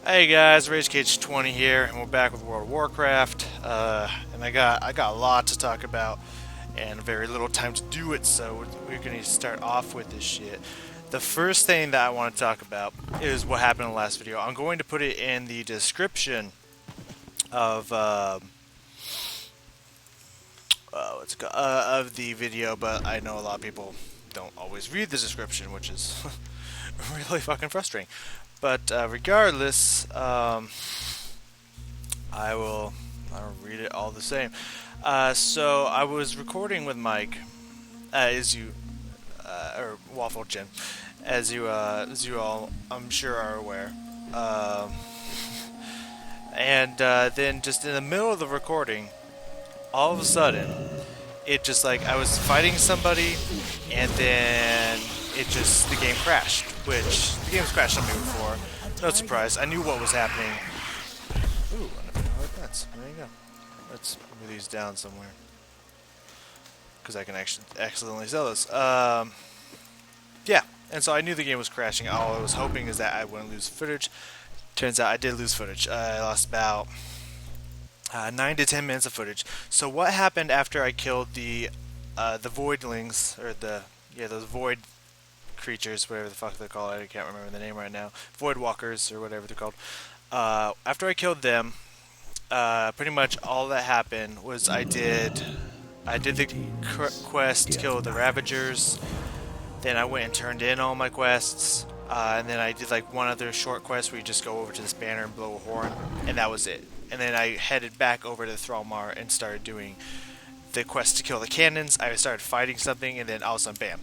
Hey guys, RageCage20 here, and we're back with World of Warcraft. And I got a lot to talk about, and very little time to do it. So we're gonna start off with this shit. The first thing that I want to talk about is what happened in the last video. I'm going to put it in the description of of the video, but I know a lot of people don't always read the description, which is really fucking frustrating. But regardless, I'll read it all the same. So I was recording with Mike, or Waffle Gin, as you all I'm sure are aware. Um, and then just in the middle of the recording, all of a sudden, it just like I was fighting somebody, and then the game crashed. Which the game's crashed on me before. No surprise. I knew what was happening. Ooh, I never know what that's. There you go. Let's move these down somewhere, because I can actually accidentally sell this. Yeah. And so I knew the game was crashing. All I was hoping is that I wouldn't lose footage. Turns out I did lose footage. I lost about 9 to 10 minutes of footage. So what happened after I killed the voidlings, or those void creatures, whatever the fuck they're called, I can't remember the name right now, void walkers or whatever they're called. After I killed them, pretty much all that happened was I did the quest to kill the Ravagers. Then I went and turned in all my quests. And then I did like one other short quest where you just go over to this banner and blow a horn, and that was it. And then I headed back over to the Thrallmar and started doing the quest to kill the cannons. I started fighting something, and then all of a sudden, bam!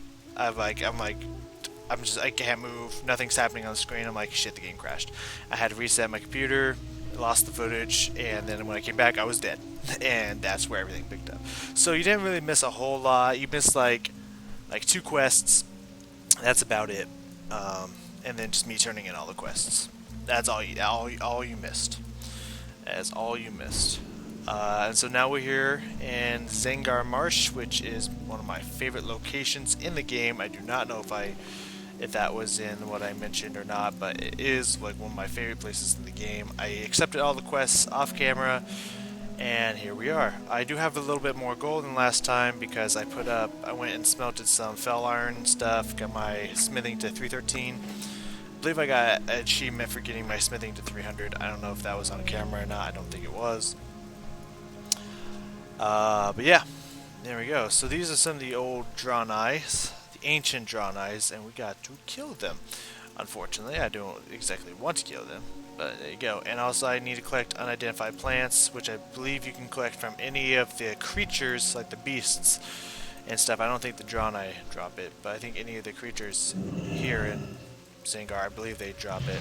I can't move. Nothing's happening on the screen. I'm like, shit, the game crashed. I had to reset my computer, lost the footage, and then when I came back, I was dead. And that's where everything picked up. So you didn't really miss a whole lot. You missed like 2 quests. That's about it. And then just me turning in all the quests. That's all you missed. That's all you missed. And so now we're here in Zangar Marsh, which is one of my favorite locations in the game. I do not know if that was in what I mentioned or not, but it is like one of my favorite places in the game. I accepted all the quests off camera, and here we are. I do have a little bit more gold than last time because I went and smelted some fell iron stuff, got my smithing to 313. I believe I got an achievement for getting my smithing to 300. I don't know if that was on camera or not. I don't think it was. But yeah, there we go. So these are some of the old drawn eyes, the ancient drawn eyes, and we got to kill them. Unfortunately, I don't exactly want to kill them, but there you go. And also I need to collect unidentified plants, which I believe you can collect from any of the creatures, like the beasts and stuff. I don't think the drawn eye drop it, but I think any of the creatures here in Zangar, I believe they drop it.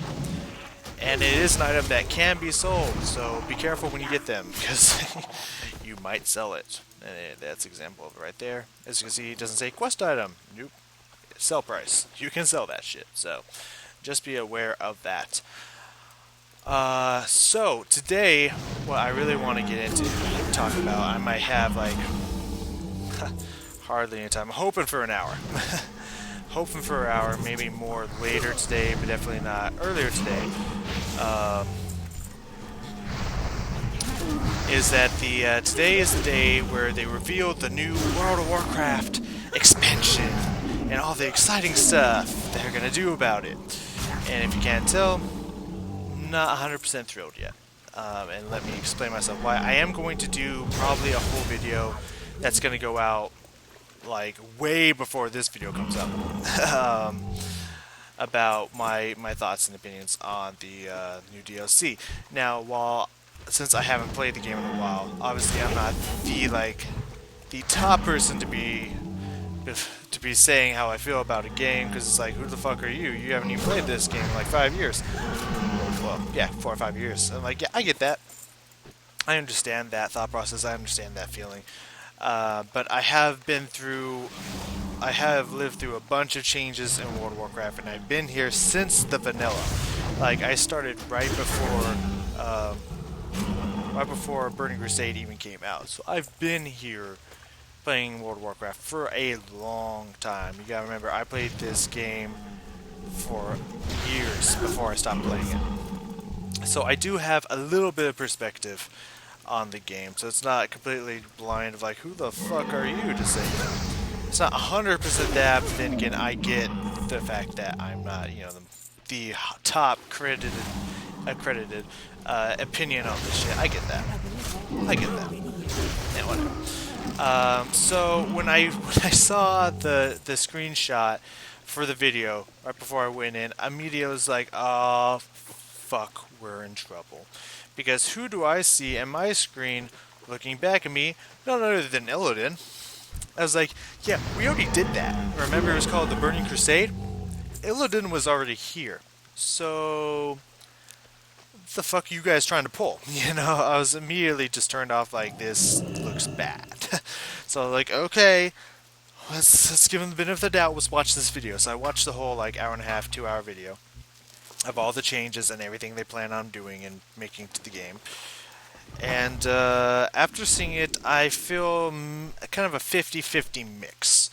And it is an item that can be sold, so be careful when you get them, because you might sell it. And that's an example of it right there. As you can see, it doesn't say quest item. Nope. Sell price. You can sell that shit, so just be aware of that. So today, what I really want to get into and talk about, I might have like hardly any time. I'm hoping for an hour. Hoping for an hour, maybe more later today, but definitely not earlier today. Is that today is the day where they revealed the new World of Warcraft expansion and all the exciting stuff they're gonna do about it. And if you can't tell, I'm not 100% thrilled yet. And let me explain myself why. I am going to do probably a whole video that's gonna go out like way before this video comes up. About my thoughts and opinions on the new DLC. Now, since I haven't played the game in a while, obviously I'm not the top person to be saying how I feel about a game, because it's like, who the fuck are you? You haven't even played this game in like 5 years. Well, yeah, 4 or 5 years. I'm like, yeah, I get that. I understand that thought process. I understand that feeling. But I have lived through a bunch of changes in World of Warcraft, and I've been here since the vanilla. Like, I started right before Burning Crusade even came out. So I've been here playing World of Warcraft for a long time. You gotta remember, I played this game for years before I stopped playing it. So I do have a little bit of perspective on the game, so it's not completely blind of like, who the fuck are you to say that? It's not 100% that, but then again, I get the fact that I'm not, the top accredited opinion on this shit. I get that. I get that. Yeah, whatever. So when I saw the screenshot for the video right before I went in, immediately was like, oh fuck, we're in trouble. Because who do I see in my screen looking back at me? None other than Illidan. I was like, yeah, we already did that. Remember it was called the Burning Crusade? Illidan was already here. So what the fuck are you guys trying to pull? I was immediately just turned off like this looks bad. So like, okay, let's give him the benefit of the doubt. Let's watch this video. So I watched the whole like hour and a half, 2 hour video of all the changes and everything they plan on doing and making to the game. And after seeing it, I feel kind of a 50-50 mix.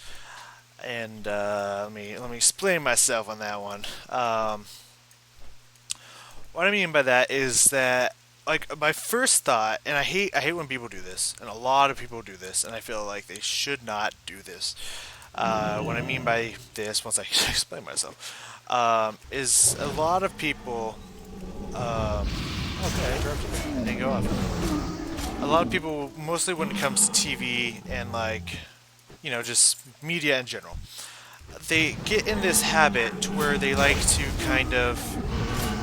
And let me explain myself on that one. What I mean by that is that, like, my first thought, and I hate when people do this, and a lot of people do this, and I feel like they should not do this. What I mean by this, once I explain myself, is a lot of people. Okay, I interrupted you. I didn't go off. A lot of people, mostly when it comes to TV and like, just media in general, they get in this habit to where they like to kind of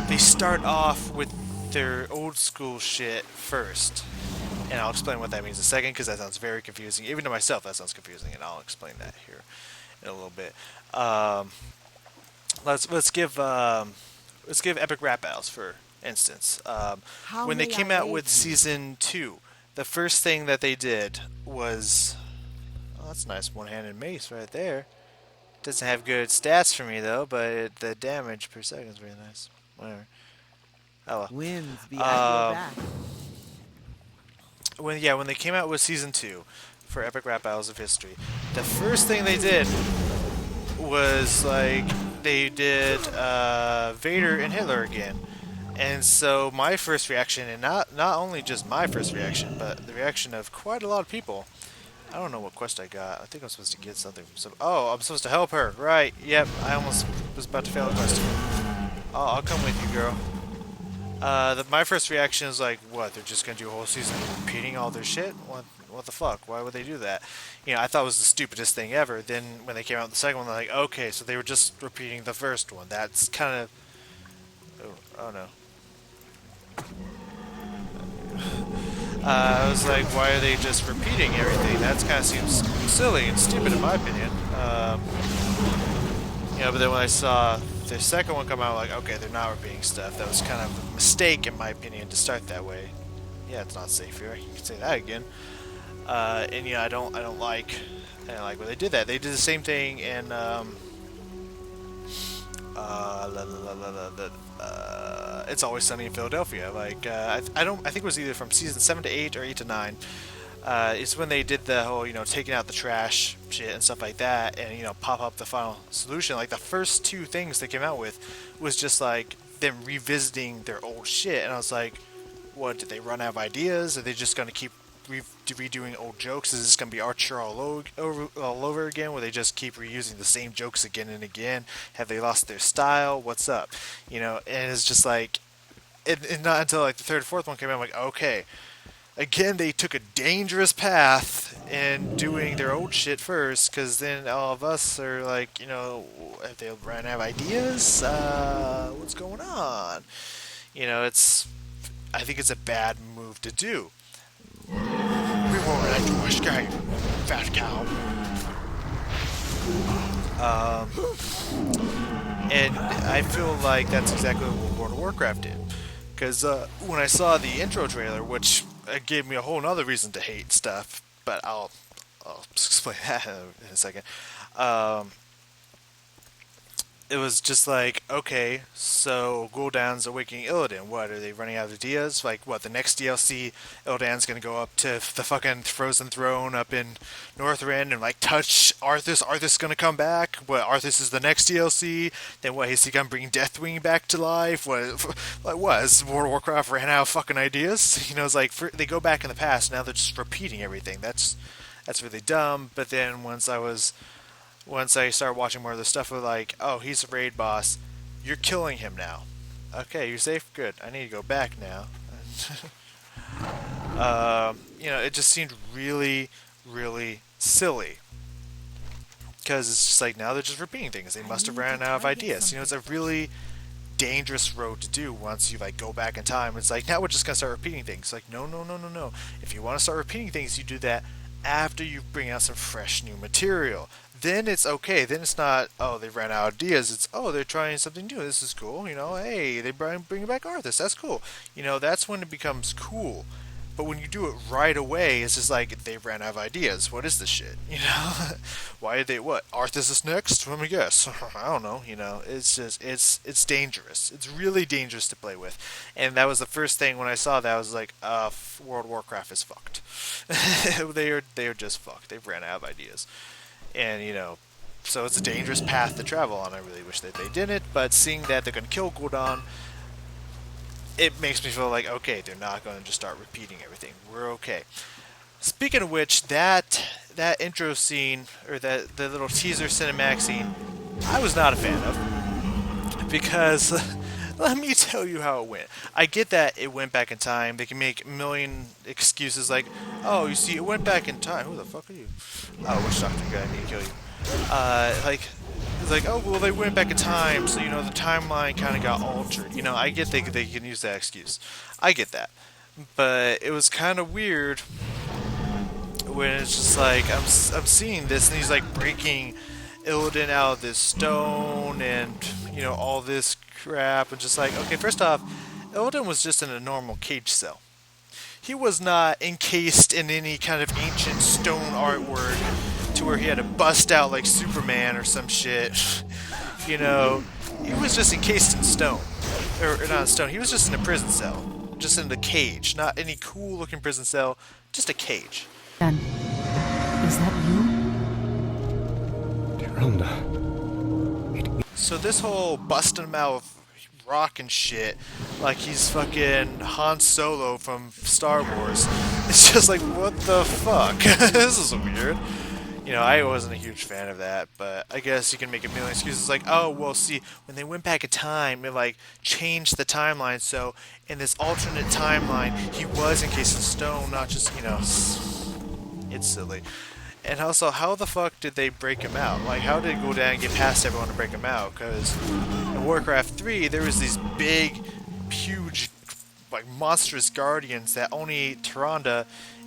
they start off with their old school shit first. And I'll explain what that means in a second because that sounds very confusing. Even to myself, that sounds confusing, and I'll explain that here in a little bit. Let's give Epic Rap Battles for instance. When they came out with season 2, the first thing that they did was, oh, that's a nice one-handed mace right there. Doesn't have good stats for me though, but the damage per second is really nice. Whatever. Oh well. Winds be at your back. When they came out with season 2 for Epic Rap Battles of History, the first thing they did was like they did Vader and Hitler again. And so my first reaction, and not only just my first reaction, but the reaction of quite a lot of people. I don't know what quest I got. I think I'm supposed to get something from some. Oh, I'm supposed to help her. Right. Yep. I almost was about to fail a quest. Oh, I'll come with you, girl. My first reaction is like, what? They're just gonna do a whole season repeating all their shit? What the fuck? Why would they do that? I thought it was the stupidest thing ever. Then when they came out with the second one, they're like, okay, so they were just repeating the first one. That's kind of. Oh no. I was like, why are they just repeating everything? That kind of seems silly and stupid in my opinion. But then when I saw the second one come out, like, okay, they're not repeating stuff. That was kind of a mistake in my opinion to start that way. Yeah, it's not safe here. You can say that again. And yeah, I don't like when they did that. They did the same thing in It's Always Sunny in Philadelphia. Like I think it was either from season 7 to 8 or 8 to 9. It's when they did the whole taking out the trash shit and stuff like that, and pop up the final solution. Like the first 2 things they came out with was just like them revisiting their old shit, and I was like, what, did they run out of ideas? Are they just gonna keep redoing old jokes? Is this gonna be Archer all over again, where they just keep reusing the same jokes again and again? Have they lost their style? What's up? And it's just like, and not until like the 3rd or 4th one came out, I'm like, okay, again they took a dangerous path in doing their old shit first, because then all of us are like, if they ran out of ideas, what's going on? I think it's a bad move to do. We won't let you escape, fat cow. And I feel like that's exactly what World of Warcraft did. Because when I saw the intro trailer, which gave me a whole other reason to hate stuff, but I'll explain that in a second. it was just like, okay, so Gul'dan's awakening Illidan. What, are they running out of ideas? Like, what, the next DLC, Illidan's gonna go up to the fucking Frozen Throne up in Northrend and, like, touch Arthas? Arthas gonna come back? What, Arthas is the next DLC? Then what, is he gonna bring Deathwing back to life? What, like, what, is World of Warcraft ran out of fucking ideas? You know, it's like, they go back in the past, now they're just repeating everything. That's really dumb, but then once I started watching more of the stuff, of like, oh, he's a raid boss. You're killing him now. Okay, you're safe. Good. I need to go back now. You know, it just seemed really, really silly. Because it's just like, now they're just repeating things. They must have ran out of ideas. You know, it's a really dangerous road to do once you, like, go back in time. It's like, now we're just going to start repeating things. Like, no, no, no, no, no. If you want to start repeating things, you do that after you bring out some fresh new material. Then it's okay. Then it's not, oh, they ran out of ideas. It's, oh, they're trying something new. This is cool. You know, hey, they bring back Arthas. That's cool. You know, that's when it becomes cool. But when you do it right away, it's just like, they ran out of ideas. What is this shit? You know? Why did they, what? Arthas is next? Let me guess. I don't know. You know, it's just, it's dangerous. It's really dangerous to play with. And that was the first thing when I saw that. I was like, World of Warcraft is fucked. they are just fucked. They've ran out of ideas. And, you know, so it's a dangerous path to travel on. I really wish that they didn't, but seeing that they're going to kill Gul'dan, it makes me feel like, okay, they're not going to just start repeating everything. We're okay. Speaking of which, that intro scene, or that the little teaser cinematic scene, I was not a fan of, because let me tell you how it went. I get that it went back in time. They can make a million excuses like, oh, you see, it went back in time. Who the fuck are you? Oh, Witch Doctor guy, I need to kill you. Like, it's like, oh, well, they went back in time, so, you know, the timeline kind of got altered. You know, I get they can use that excuse. I get that. But it was kind of weird when it's just like, I'm seeing this, and he's like breaking Illidan out of this stone, and, you know, all this crap, and just like, okay, first off, Illidan was just in a normal cage cell. He was not encased in any kind of ancient stone artwork to where he had to bust out like Superman or some shit. You know, he was just encased in stone. Or not in stone, he was just in a prison cell. Just in the cage. Not any cool looking prison cell, just a cage. Dan, is that you? Rhonda. So this whole busting him out of rock and shit, like he's fucking Han Solo from Star Wars, it's just like, what the fuck? This is weird. You know, I wasn't a huge fan of that, but I guess you can make a million excuses like, oh, well, see, when they went back in time, it, like, changed the timeline, so in this alternate timeline, he was encased in stone, not just, you know, it's silly. And also, how the fuck did they break him out? Like, how did Gul'dan get past everyone to break him out? Because in Warcraft 3, there was these big, huge, like, monstrous guardians that only Tyrande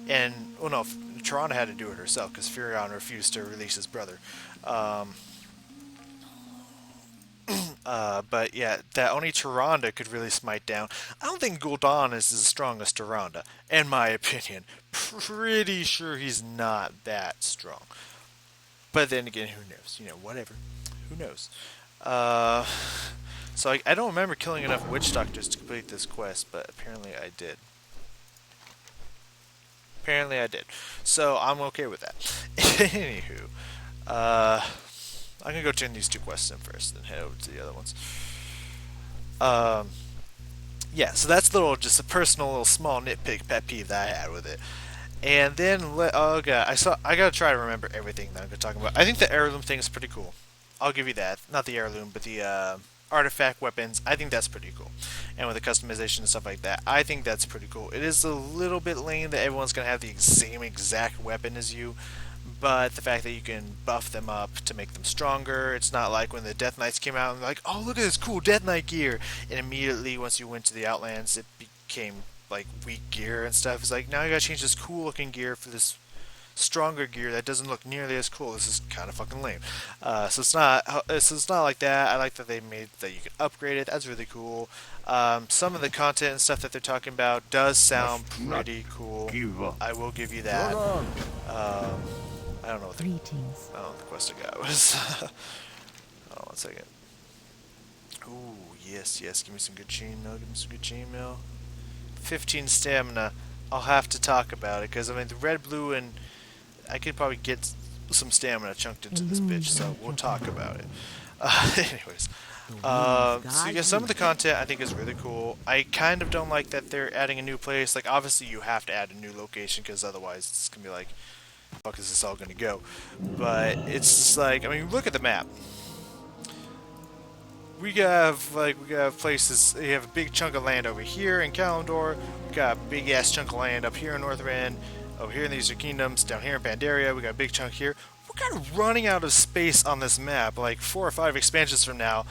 and, well, no, Tyrande had to do it herself because Furion refused to release his brother. But yeah, that only Tyrande could really smite down. I don't think Gul'dan is as strong as Tyrande, in my opinion. Pretty sure he's not that strong. But then again, who knows? You know, whatever. Who knows? So I don't remember killing enough witch doctors to complete this quest, but apparently I did. Apparently I did. So I'm okay with that. Anywho, I'm gonna go turn these two quests in first, then head over to the other ones. Yeah, so that's just a personal, little small nitpick pet peeve that I had with it. And then, oh god, I gotta try to remember everything that I'm gonna talk about. I think the heirloom thing is pretty cool. I'll give you that. Not the heirloom, but the artifact weapons. I think that's pretty cool. And with the customization and stuff like that, I think that's pretty cool. It is a little bit lame that everyone's gonna have the same exact weapon as you, but the fact that you can buff them up to make them stronger. It's not like when the Death Knights came out and like, oh, look at this cool Death Knight gear, and immediately once you went to the Outlands, it became like weak gear and stuff. It's like, now you gotta change this cool looking gear for this stronger gear that doesn't look nearly as cool. This is kind of fucking lame. So it's not like that. I like that they made that you can upgrade it. That's really cool. Some of the content and stuff that they're talking about does sound pretty cool. I will give you that. I don't know what the Greetings. I don't know what the quest I got was. Hold on one second. Ooh, yes, yes. Give me some good chainmail. Give me some good chainmail. 15 stamina. I'll have to talk about it because I mean the red, blue, and I could probably get some stamina chunked into this bitch. So we'll talk about it. Anyways, so yeah, some of the content I think is really cool. I kind of don't like that they're adding a new place. Like obviously you have to add a new location because otherwise it's gonna be like, fuck is this all gonna go? But it's just like I mean look at the map. We got places. You have a big chunk of land over here in Kalimdor. We got a big ass chunk of land up here in Northrend. Over here in the Eastern Kingdoms, down here in Pandaria, we got a big chunk here. We're kind of running out of space on this map. Like 4 or 5 expansions from now,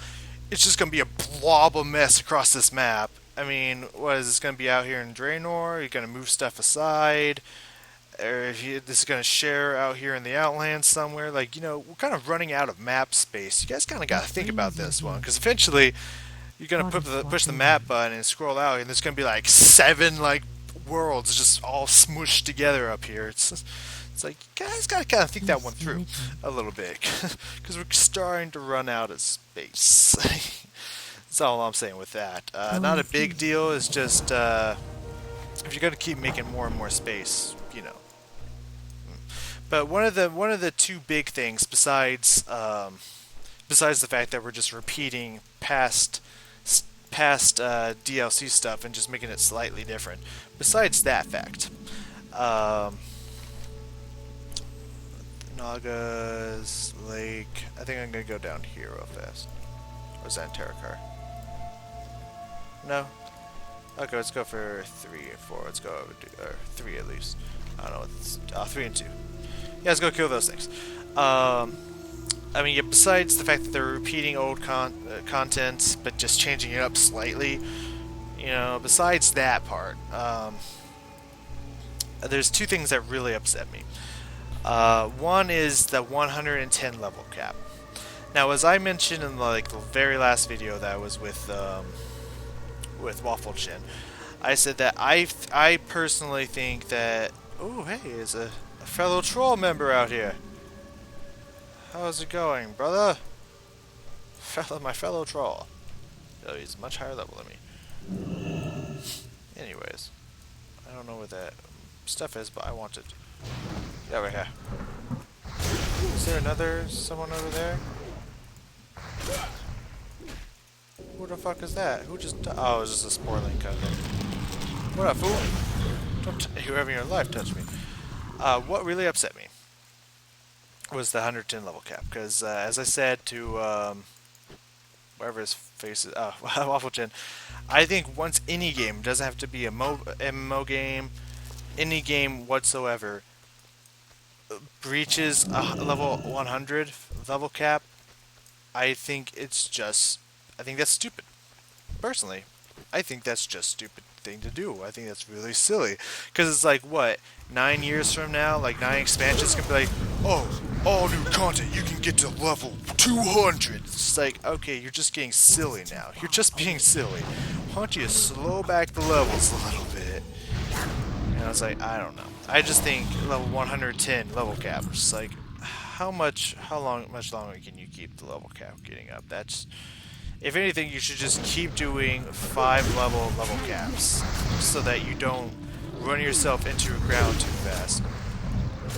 it's just gonna be a blob of mess across this map. I mean, what is this gonna be out here in Draenor? You're gonna move stuff aside, or if you, this is gonna share out here in the Outlands somewhere. Like we're kind of running out of map space. You guys kind of gotta think about this one, because eventually you're gonna push the map button and scroll out, and there's gonna be like 7 like worlds just all smooshed together up here. It's like you guys gotta kind of think that one through a little bit, because we're starting to run out of space. That's all I'm saying with that. Not a big deal. It's just if you're gonna keep making more and more space, But one of the 2 big things besides the fact that we're just repeating past DLC stuff and just making it slightly different. Besides that fact, Naga's Lake. I think I'm gonna go down here real fast. Or is that in Terakar? No. Okay, let's go for 3 and 4. Let's go over or 3 at least. I don't know. It's 3 and 2. Yeah, let's go kill those things. I mean, yeah, besides the fact that they're repeating old content, but just changing it up slightly, besides that part, there's 2 things that really upset me. One is the 110 level cap. Now, as I mentioned in the very last video that I was with Waffle Chin, I said that I personally think that hey, there's a fellow troll member out here. How's it going, brother? My fellow troll. Oh, he's much higher level than me. Anyways, I don't know where that stuff is, but I want it. Yeah, right here. Is there someone over there? Who the fuck is that? Who just? Oh, it's just a sporling kind of thing. What up, fool? Don't whoever in your life touch me. What really upset me was the 110 level cap, because as I said to whatever his face is, Waffle Chin, I think once any game, doesn't have to be a MMO game, any game whatsoever, breaches a level 100 level cap, I think that's stupid. Personally, I think that's just stupid thing to do. I think that's really silly, because it's like, what, 9 years from now, like 9 expansions can be like, oh, all new content, you can get to level 200. It's just like, okay, you're just getting silly now. You're just being silly. Why don't you slow back the levels a little bit? And I was like, I don't know. I just think level 110 level cap. It's like, much longer can you keep the level cap getting up? That's, if anything, you should just keep doing 5 level caps, so that you don't run yourself into the ground too fast.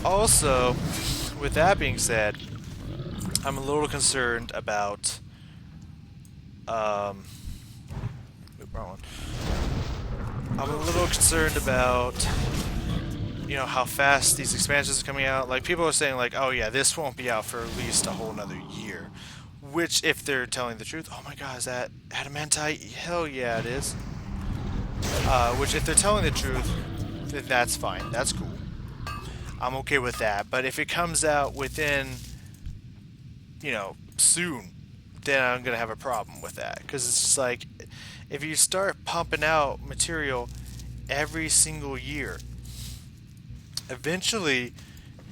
Also, with that being said, I'm a little concerned about wrong one. I'm a little concerned about how fast these expansions are coming out. Like, people are saying like, oh yeah, this won't be out for at least a whole another year. Which, if they're telling the truth, oh my god, is that adamantite? Hell yeah, it is. Which, if they're telling the truth, then that's fine. That's cool. I'm okay with that. But if it comes out within, soon, then I'm gonna have a problem with that. Because it's just like, if you start pumping out material every single year, eventually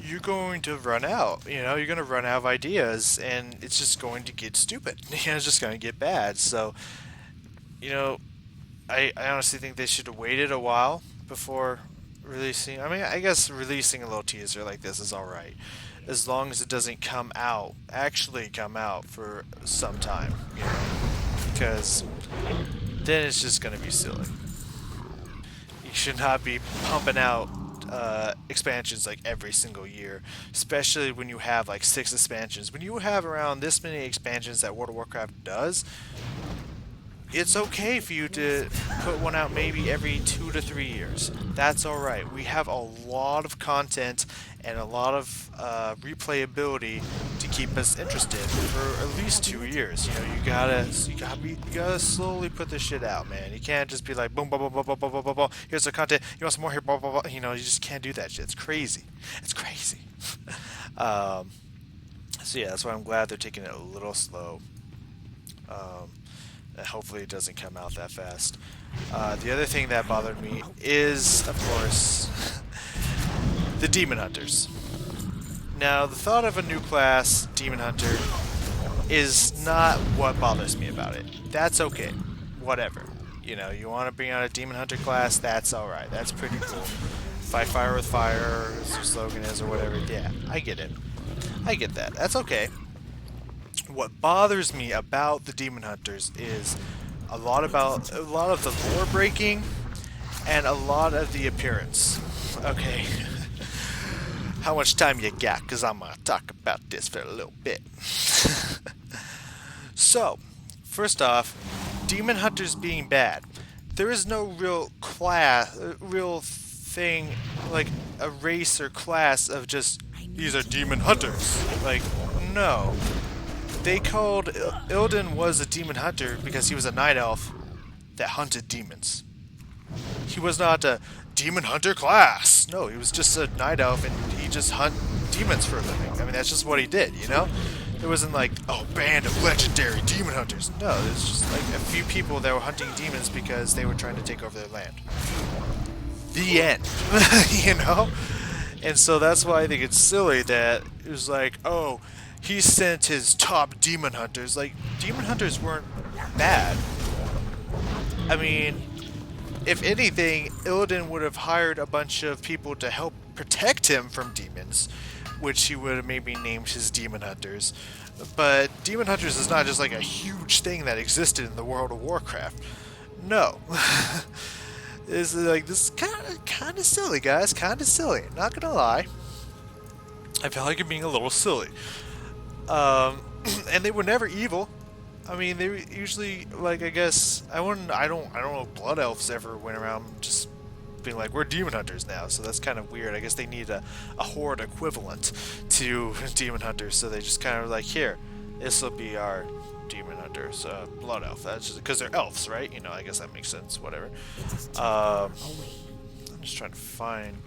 you're going to run out. You're going to run out of ideas, and it's just going to get stupid. It's just going to get bad. So, I honestly think they should have waited a while before releasing. I mean, I guess releasing a little teaser like this is alright, as long as it doesn't actually come out for some time. because then it's just going to be silly. You should not be pumping out expansions like every single year, especially when you have like 6 expansions. When you have around this many expansions that World of Warcraft does, it's okay for you to put one out maybe every 2 to 3 years. That's alright. We have a lot of content and a lot of replayability to keep us interested for at least 2 years. You know, you gotta slowly put this shit out, man. You can't just be like boom, boom, boom, boom, boom, boom, boom, boom, boom. Here's the content. You want some more here? Boom, boom, boom. You know, you just can't do that shit. It's crazy. It's crazy. So yeah, that's why I'm glad they're taking it a little slow. And hopefully it doesn't come out that fast. The other thing that bothered me is, of course, the Demon Hunters. Now, the thought of a new class, Demon Hunter, is not what bothers me about it. That's okay. Whatever. You know, you want to bring out a Demon Hunter class, that's alright. That's pretty cool. Fight fire with fire, as your slogan is, or whatever. Yeah, I get it. I get that. That's okay. What bothers me about the Demon Hunters is a lot of the lore breaking and a lot of the appearance. Okay. How much time you got? Because I'm going to talk about this for a little bit. So, first off, Demon Hunters being bad. There is no real thing, like a race or class of just, these are Demon Hunters. Like, no. They called Illidan was a demon hunter because he was a night elf that hunted demons. He was not a demon hunter class. No, he was just a night elf and he just hunt demons for a living. I mean, that's just what he did, you know? It wasn't like, oh, band of legendary demon hunters. No, it was just like a few people that were hunting demons because they were trying to take over their land. The end. You know? And so that's why I think it's silly that it was like, oh, he sent his top demon hunters. Like, demon hunters weren't bad. I mean, if anything, Illidan would have hired a bunch of people to help protect him from demons, which he would have maybe named his demon hunters. But demon hunters is not just like a huge thing that existed in the world of Warcraft. No. It's like, this is kind of silly, guys. Kind of silly. Not gonna lie. I feel like I'm being a little silly. And they were never evil. I mean, they were usually, like, I guess, I don't know if Blood Elves ever went around just being like, we're demon hunters now, so that's kind of weird. I guess they need a horde equivalent to demon hunters, so they just kind of like, here, this will be our demon hunters, Blood Elf. That's just because they're elves, right? You know, I guess that makes sense, whatever. I'm just trying to find...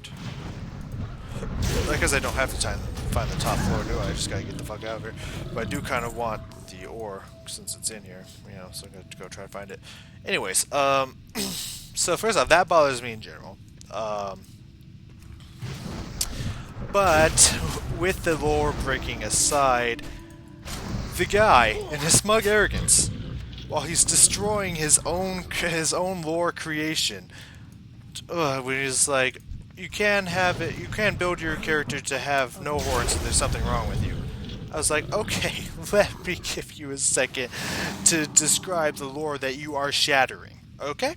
I guess I don't have to find the top floor, do I? I just gotta get the fuck out of here. But I do kind of want the ore, since it's in here, you know, so I'm gonna go try to find it. Anyways, so first off, that bothers me in general. But, with the lore breaking aside, the guy, in his smug arrogance, while he's destroying his own lore creation, when he's like, you can build your character to have no horns and there's something wrong with you. I was like, okay, let me give you a second to describe the lore that you are shattering, okay?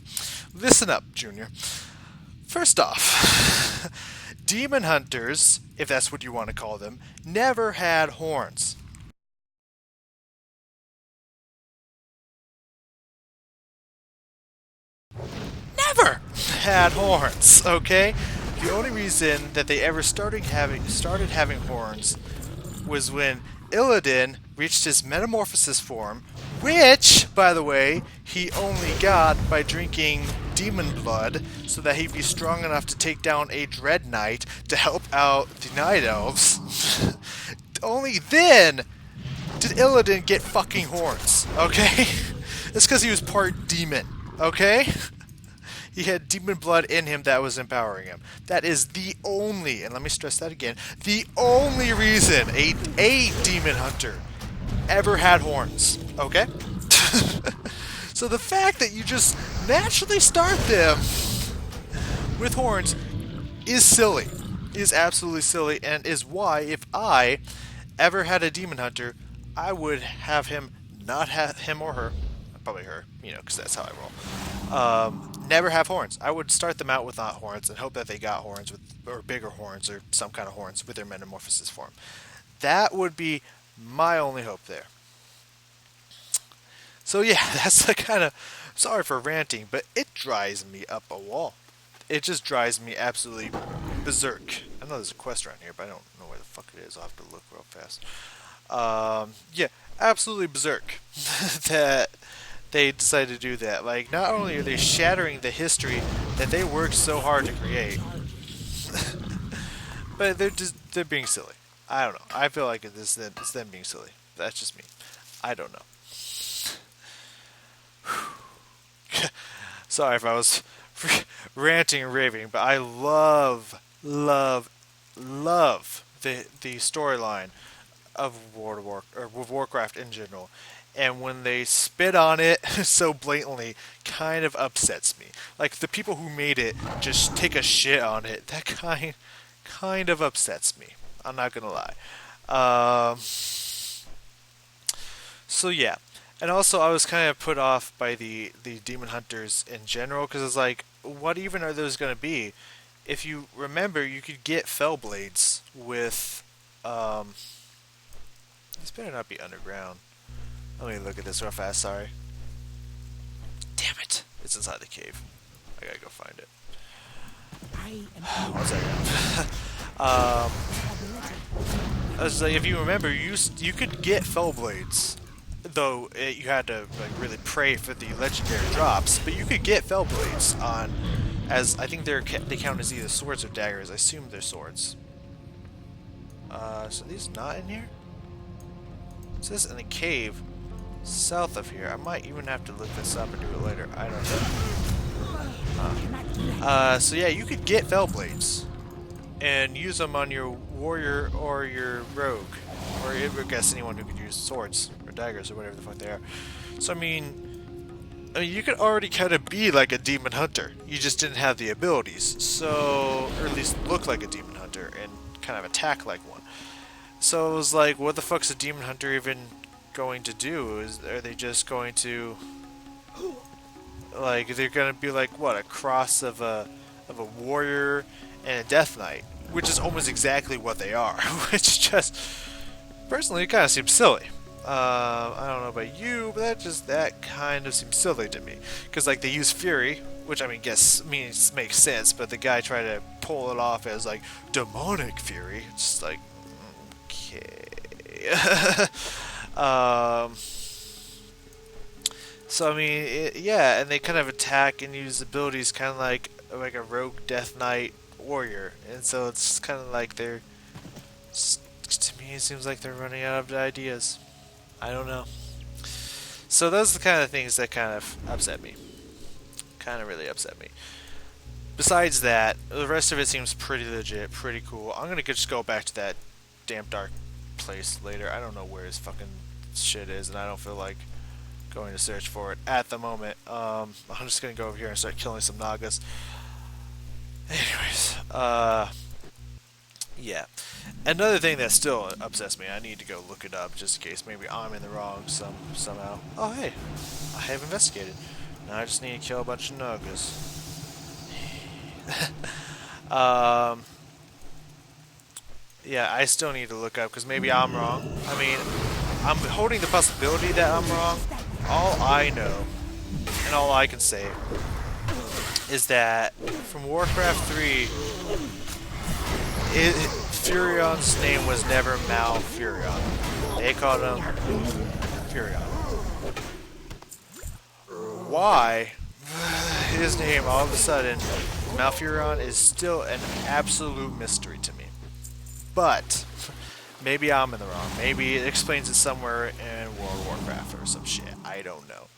Listen up, Junior. First off, demon hunters, if that's what you want to call them, never had horns. Never had horns, okay? The only reason that they ever started having horns was when Illidan reached his metamorphosis form, which, by the way, he only got by drinking demon blood so that he'd be strong enough to take down a Dread Knight to help out the Night Elves. Only then did Illidan get fucking horns, okay? It's because he was part demon, okay? He had demon blood in him that was empowering him. That is the only, and let me stress that again, the only reason a demon hunter ever had horns. Okay? So the fact that you just naturally start them with horns is silly. Is absolutely silly, and is why if I ever had a demon hunter, I would have him not have him or her. probably her, you know, because that's how I roll. Never have horns. I would start them out with not horns and hope that they got horns with, or bigger horns or some kind of horns with their metamorphosis form. That would be my only hope there. So yeah, that's the kind of, sorry for ranting, but it drives me up a wall. It just drives me absolutely berserk. I know there's a quest around here, but I don't know where the fuck it is. I'll have to look real fast. Yeah, absolutely berserk that they decided to do that. Like, not only are they shattering the history that they worked so hard to create, but they're being silly. I don't know. I feel like it's them being silly. That's just me. I don't know. Sorry if I was ranting and raving, but I love the storyline of Warcraft in general. And when they spit on it so blatantly, kind of upsets me. Like, the people who made it just take a shit on it. That kind of upsets me. I'm not gonna lie. So yeah. And also, I was kind of put off by the demon hunters in general, because it's like, what even are those going to be? If you remember, you could get Fellblades with, this better not be underground. Let me look at this real fast, sorry. Damn it! It's inside the cave. I gotta go find it. One second. I was like, if you remember, you could get Fellblades. Though you had to like really pray for the legendary drops, but you could get Fellblades on, as I think they count as either swords or daggers. I assume they're swords. So these not in here? It says in a cave south of here. I might even have to look this up and do it later. I don't know. So yeah, you could get Fellblades and use them on your warrior or your rogue, or I guess anyone who could use swords or daggers or whatever the fuck they are. So I mean, you could already kind of be like a demon hunter. You just didn't have the abilities, so, or at least look like a demon hunter and kind of attack like one. So it was like, what the fuck's a demon hunter even going to do? Are they just going to, like, they're gonna be like what, a cross of a warrior and a death knight, which is almost exactly what they are. Which just, personally, it kind of seems silly. I don't know about you, but that kind of seems silly to me. Because like they use fury, which I mean, makes sense, but the guy tried to pull it off as like demonic fury. It's just like, okay. So I mean, yeah, and they kind of attack and use abilities kind of like a rogue death knight warrior, and so it's kind of like they're, to me it seems like they're running out of ideas. I don't know. So those are the kind of things that kind of upset me. Kind of really upset me. Besides that, the rest of it seems pretty legit, pretty cool. I'm gonna just go back to that damn dark place later. I don't know where his fucking shit is, and I don't feel like going to search for it at the moment. I'm just gonna go over here and start killing some Nagas. Anyways, yeah. Another thing that still upsets me, I need to go look it up just in case maybe I'm in the wrong somehow. Oh hey, I have investigated. Now I just need to kill a bunch of Nagas. Yeah, I still need to look up because maybe I'm wrong. I mean, I'm holding the possibility that I'm wrong. All I know, and all I can say, is that from Warcraft 3, Furion's name was never Malfurion. They called him Furion. Why his name all of a sudden Malfurion is still an absolute mystery to me. But maybe I'm in the wrong. Maybe it explains it somewhere in World of Warcraft or some shit. I don't know.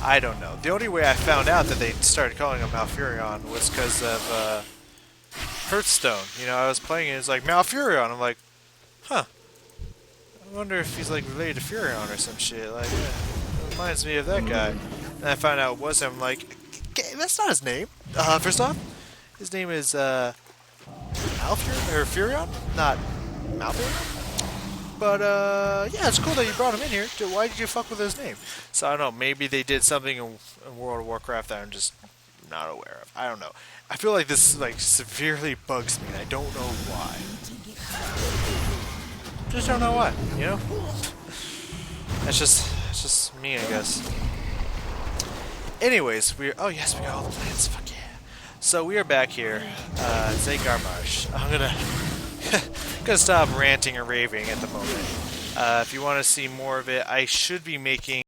I don't know. The only way I found out that they started calling him Malfurion was because of Hearthstone. You know, I was playing it, it's like Malfurion. I'm like, huh. I wonder if he's like related to Furion or some shit. Like, yeah, it reminds me of that guy. And I found out it was him. I'm like, okay, that's not his name. First off, his name is Malfurion or Furion, not Malfurion. But, yeah, it's cool that you brought him in here. Why did you fuck with his name? So, I don't know. Maybe they did something in World of Warcraft that I'm just not aware of. I don't know. I feel like this, like, severely bugs me, and I don't know why. Just don't know why, you know? It's just me, I guess. Anyways, oh yes, we got all the plans, fuck yeah. So we are back here, Zagar Marsh. I'm gonna stop ranting and raving at the moment. If you want to see more of it, I should be making